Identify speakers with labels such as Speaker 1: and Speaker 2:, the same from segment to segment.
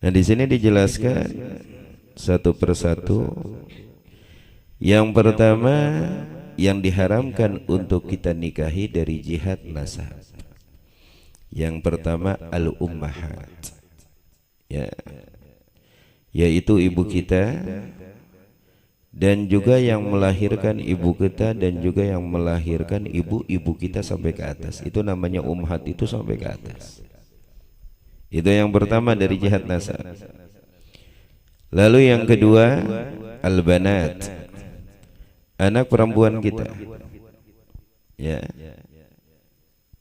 Speaker 1: Nah, di sini dijelaskan satu persatu. Yang pertama, yang diharamkan untuk kita nikahi dari jihad nasab. Yang pertama al-ummahat, ya, yaitu ibu kita dan juga yang melahirkan ibu kita dan juga yang melahirkan ibu-ibu kita sampai ke atas. Itu namanya ummahat, itu sampai ke atas. Itu yang pertama dari jihad nasab. Lalu yang kedua al-banat, anak perempuan kita, ya,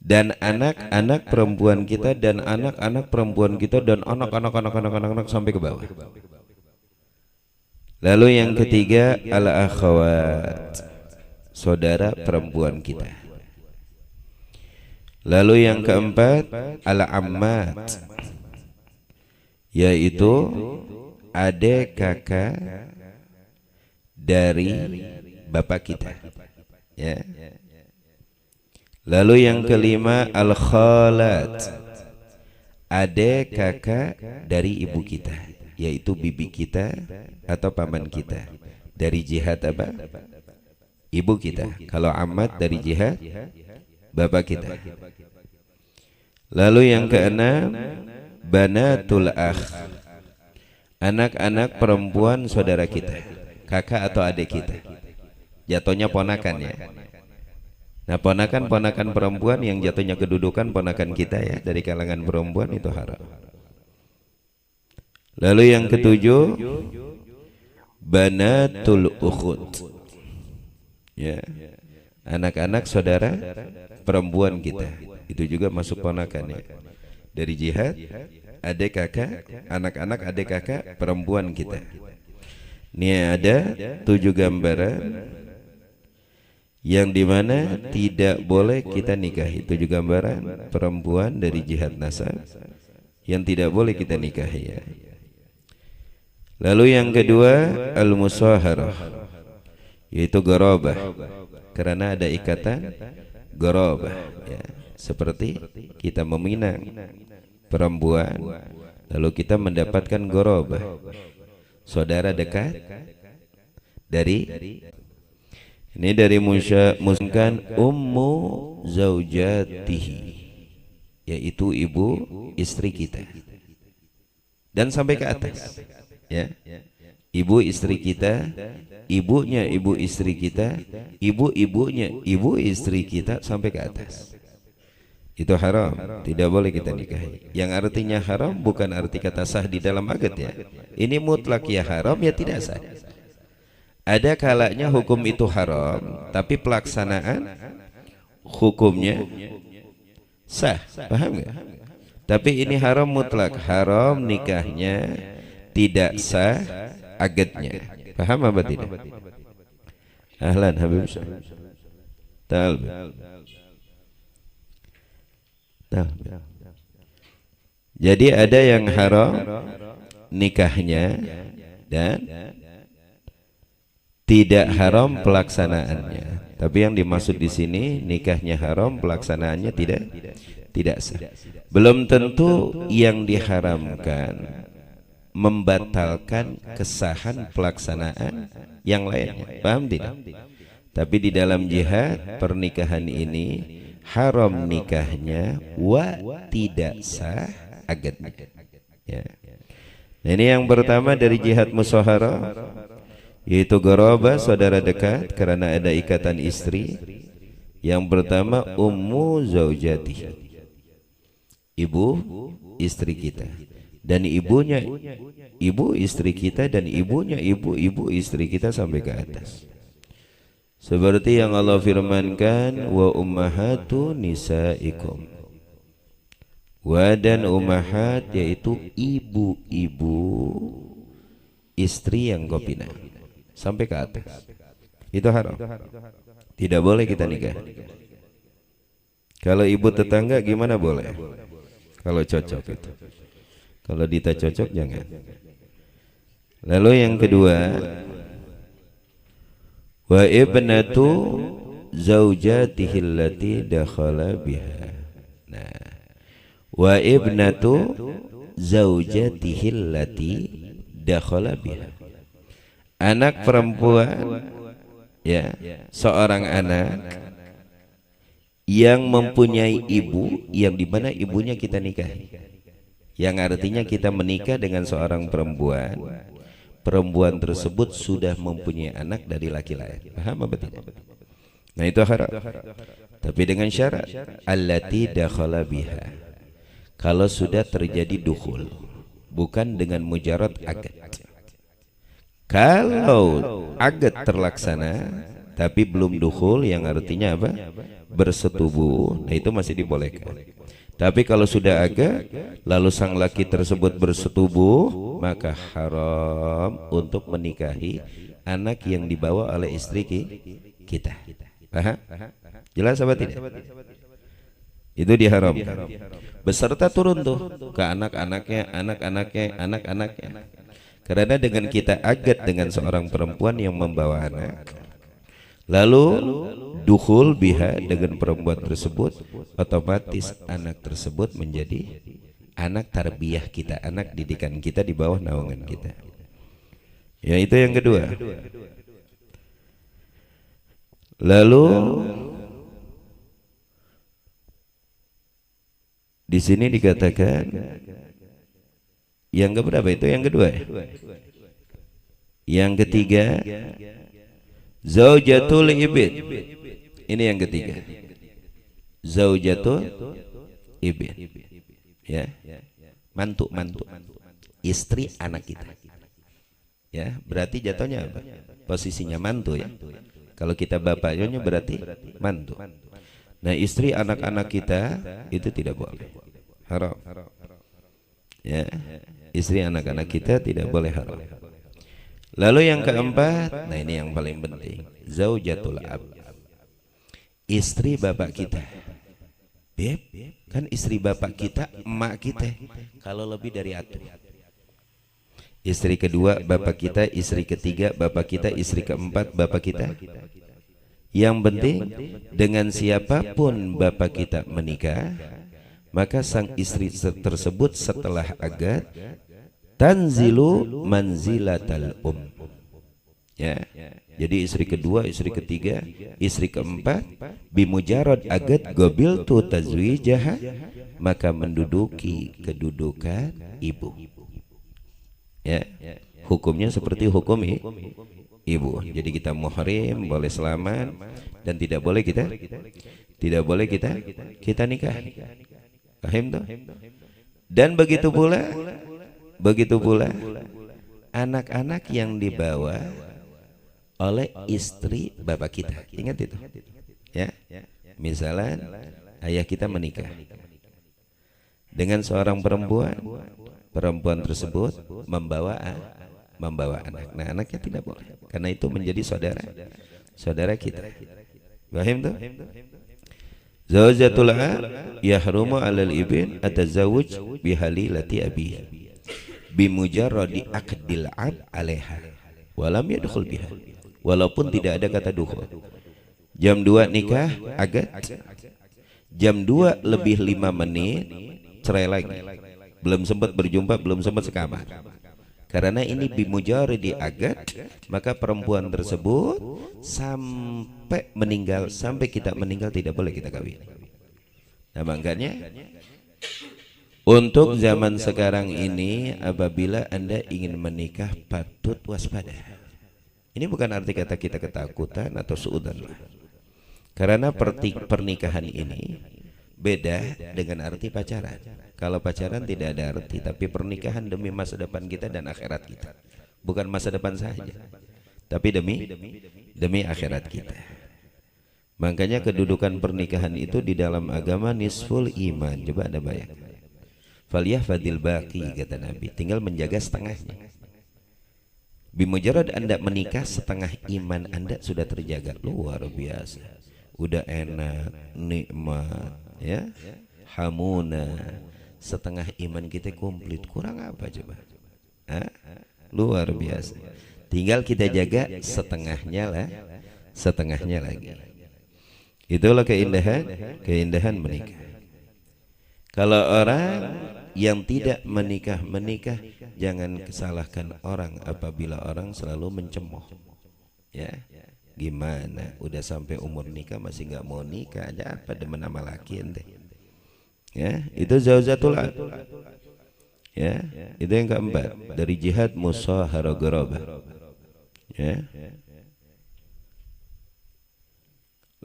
Speaker 1: dan anak-anak perempuan kita dan anak-anak perempuan kita dan anak-anak sampai ke bawah. Lalu yang ketiga al-akhawat, saudara perempuan kita. Lalu yang keempat al-ammat, yaitu adik kakak dari bapak kita, ya. Lalu yang kelima al-khalat, adik kakak dari ibu kita, yaitu bibi kita atau paman kita dari jihad apa? Ibu kita. Kalau amat dari jihad bapak kita. Lalu yang keenam banatul akh, anak-anak perempuan saudara kita, kakak atau adik kita, jatuhnya ponakan, ya. Nah, ponakan-ponakan perempuan yang jatuhnya kedudukan ponakan kita, ya, dari kalangan perempuan itu haram. Lalu yang ketujuh banatul ukhut, ya, anak-anak saudara perempuan kita, itu juga masuk ponakan, ya, dari jihad, adik kakak, anak-anak adik kakak perempuan kita. Ini ada 7 gambaran yang dimana tidak boleh kita nikahi. 7 gambaran perempuan dari jihad nasab yang tidak boleh kita nikahi, ya. Lalu yang kedua al-musaharah, yaitu garabah, karena ada ikatan garabah, ya. Seperti kita meminang perempuan lalu kita mendapatkan garabah, saudara dekat dari, ini dari muskan ummu zaujatihi, yaitu ibu istri kita, dan sampai ke atas, ya, ibu istri kita, ibunya ibu istri kita, ibu-ibunya ibu istri kita sampai ke atas. Itu haram, tidak boleh kita nikahi. Yang artinya haram bukan arti kata sah di dalam agama, ya. Ini mutlak, ya haram, ya tidak sah. Ada kalanya hukum itu haram, tapi pelaksanaan hukumnya sah, paham nggak? Tapi ini haram mutlak, haram nikahnya, tidak sah akadnya. Paham apa tidak? Ahlan Habib Syah. Tal. Jadi ada yang haram nikahnya dan tidak haram pelaksanaannya. Tapi yang dimaksud di sini nikahnya haram, pelaksanaannya tidak sah. Belum tentu yang diharamkan membatalkan kesahan pelaksanaan yang lainnya. Paham tidak? Tapi di dalam jihad pernikahan ini haram nikahnya wa tidak sah akadnya, ya. Nah, ini yang pertama dari jihad musaharah, yaitu garabah, saudara dekat karena ada ikatan istri. Yang pertama ummu zaujati, ibu istri kita, dan ibunya ibu istri kita, dan ibunya ibu istri kita sampai ke atas. Seperti yang Allah firmankan, wa ummahatu nisaikum, wa, dan ummahat yaitu ibu-ibu istri yang kau pinang sampai ke atas. Itu haram, tidak boleh kita nikah. Kalau ibu tetangga gimana boleh? Kalau cocok itu. Kalau Dita cocok jangan. Lalu yang kedua wa ibnatu zaujatihi allati dakhala biha. Nah, wa ibnatu zaujatihillati dakhala biha. Anak perempuan, ya, seorang anak yang mempunyai ibu, yang dimana ibunya kita nikahi, yang artinya kita menikah dengan seorang perempuan. Perempuan tersebut sudah mempunyai anak dari laki lain. Paham apa tidak? Nah itu haram. Tapi dengan syarat allati dakhala biha. Kalau sudah terjadi dukhul, bukan dengan mujarad akad. Kalau akad terlaksana tapi belum dukhul, yang artinya apa? Bersetubuh, nah itu masih dibolehkan. Tapi kalau sudah akad lalu sang laki tersebut bersetubuh, maka haram untuk menikahi anak yang dibawa oleh istri kita. Paham? Jelas apa tidak? Itu diharamkan. Beserta turun tuh ke anak-anaknya. Karena dengan kita akad dengan seorang perempuan yang membawa anak, lalu dukhul biha dengan perempuan tersebut, otomatis anak tersebut menjadi anak tarbiyah kita, anak didikan kita di bawah naungan kita. Ya itu yang kedua. Lalu di sini dikatakan yang keberapa itu? Yang kedua ya? Yang ketiga zaujatul ibn. Ini yang ketiga. Zaujatul ibn. Ya. Mantu. Istri anak kita. Ya, berarti jatuhnya apa? Posisinya mantu ya. Kalau kita bapaknya berarti mantu. Nah, istri anak-anak kita itu tidak boleh. Haram. Ya. Istri anak-anak kita tidak boleh haram. Lalu yang keempat, nah ini yang paling penting, zaujatul ab. Istri bapak kita. Beb, kan istri bapak kita, emak kita. Kalau lebih dari atu. Istri kedua bapak kita, istri ketiga bapak kita, istri keempat bapak kita. Yang penting dengan siapapun bapak kita menikah, maka sang istri tersebut setelah akad tanzilu manzilatal ya. Jadi istri kedua, istri ketiga, istri keempat bimujarad akad qabiltu tazwijaha, maka menduduki kedudukan ibu. Ya. Hukumnya seperti hukum ibu. Jadi kita muhrim, boleh selamat, dan tidak boleh kita nikah. Paham tuh? Dan begitu pula anak-anak yang dibawa oleh istri bapak kita. Ingat itu ya. Misalnya ayah kita menikah dengan seorang perempuan tersebut membawa anak. Nah, anaknya tidak boleh, karena itu menjadi saudara kita. Paham tuh? Zaujatul yahrumu 'alal ibn atazawuj bihalilati abihi bimujarradi aqdil ab 'alaiha walam yadkhul biha, walaupun tidak ada kata dukhul. Jam 2 nikah akad, jam 2 lebih 5 menit cerai lagi, belum sempat berjumpa, belum sempat sekamar. Karena ini bimujarradi akad, maka perempuan tersebut sampai meninggal, sampai kita meninggal tidak boleh kita kawin. Nah, makanya untuk zaman sekarang ini, apabila Anda ingin menikah patut waspada. Ini bukan arti kata kita ketakutan atau suudzon, karena pernikahan ini beda dengan arti pacaran. Kalau pacaran tidak ada arti, tapi pernikahan demi masa depan kita dan akhirat kita. Bukan masa depan saja, tapi demi akhirat kita. Makanya kedudukan pernikahan itu di dalam agama nisful iman. Coba Anda bayangkan. Falyahfadil baqi, kata Nabi, tinggal menjaga setengahnya. Bimujarad Anda menikah, setengah iman Anda sudah terjaga. Luar biasa. Udah enak, nikmat, ya, hamuna. Setengah iman kita komplit, kurang apa coba? Luar biasa. Tinggal kita jaga setengahnya lagi. Itulah keindahan menikah. Kalau orang yang tidak menikah, jangan salahkan orang apabila orang selalu mencemooh. Ya, gimana? Udah sampai umur nikah masih nggak mau nikah, ada apa demen sama laki ente? Ya, itu zaujatul ad. Ya, itu yang keempat dari jihad musaharah gharabah. Ya.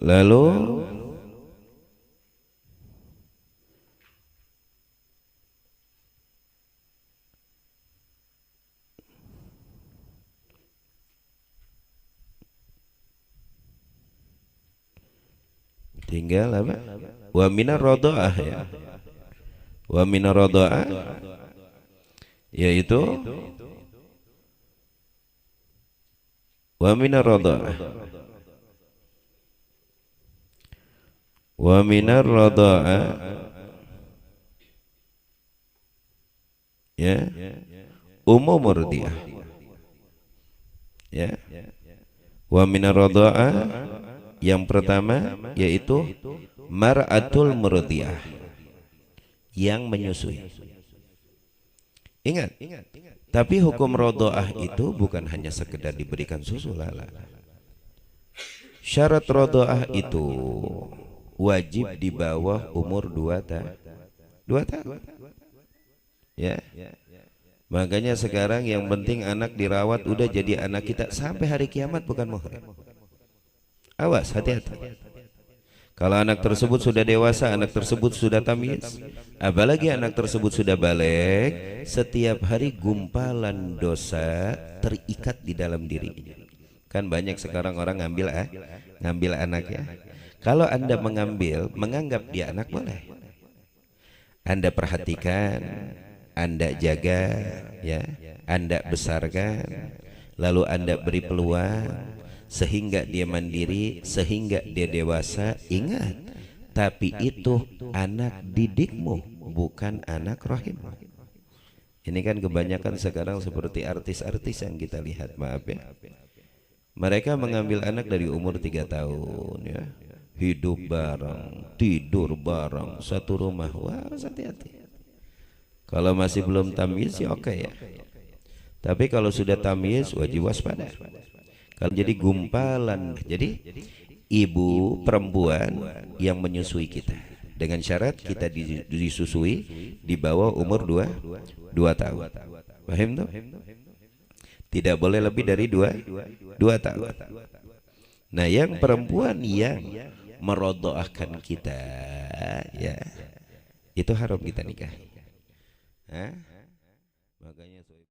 Speaker 1: Lalu tinggal apa? Wa minar radha'ah, ya. Wa minar radha'ah yaitu wa minar radha'ah. Wa minar radha'ah, ya, umum murdiah. Ya. Wa minar radha'ah yang pertama yaitu mar'atul murdiah, yang menyusui. Ingat, tapi hukum radha'ah itu bukan hanya sekedar diberikan susu, lala. Syarat radha'ah itu wajib di bawah umur 2 tahun. Ya. Makanya sekarang yang penting anak dirawat, udah jadi anak kita sampai hari kiamat, bukan muhrim. Awas, hati-hati. Kalau anak tersebut sudah dewasa, anak tersebut sudah tamyiz, apalagi anak tersebut sudah balik, setiap hari gumpalan dosa terikat di dalam dirinya. Kan banyak sekarang orang ngambil anak, ya. Kalau Anda menganggap dia anak, boleh. Anda perhatikan, Anda jaga, ya, Anda besarkan, lalu Anda beri peluang sehingga dia mandiri, sehingga dia dewasa. Ingat, tapi itu anak didikmu, bukan anak rahim. Ini kan kebanyakan sekarang seperti artis-artis yang kita lihat, maaf ya. Mereka mengambil anak dari umur 3 tahun, ya. Hidup bareng, tidur bareng, satu rumah. Wah, hati-hati. Kalau masih belum tamyiz ya oke, ya. Tapi kalau sudah tamyiz wajib waspada. Kalau jadi gumpalan, jadi ibu perempuan yang menyusui kita, dengan syarat kita disusui di bawah umur 2 tahun. Paham tuh? Tidak boleh lebih dari 2 tahun. Nah, yang perempuan yang merodhaahkan kita, ya, itu haram kita nikahi. Makanya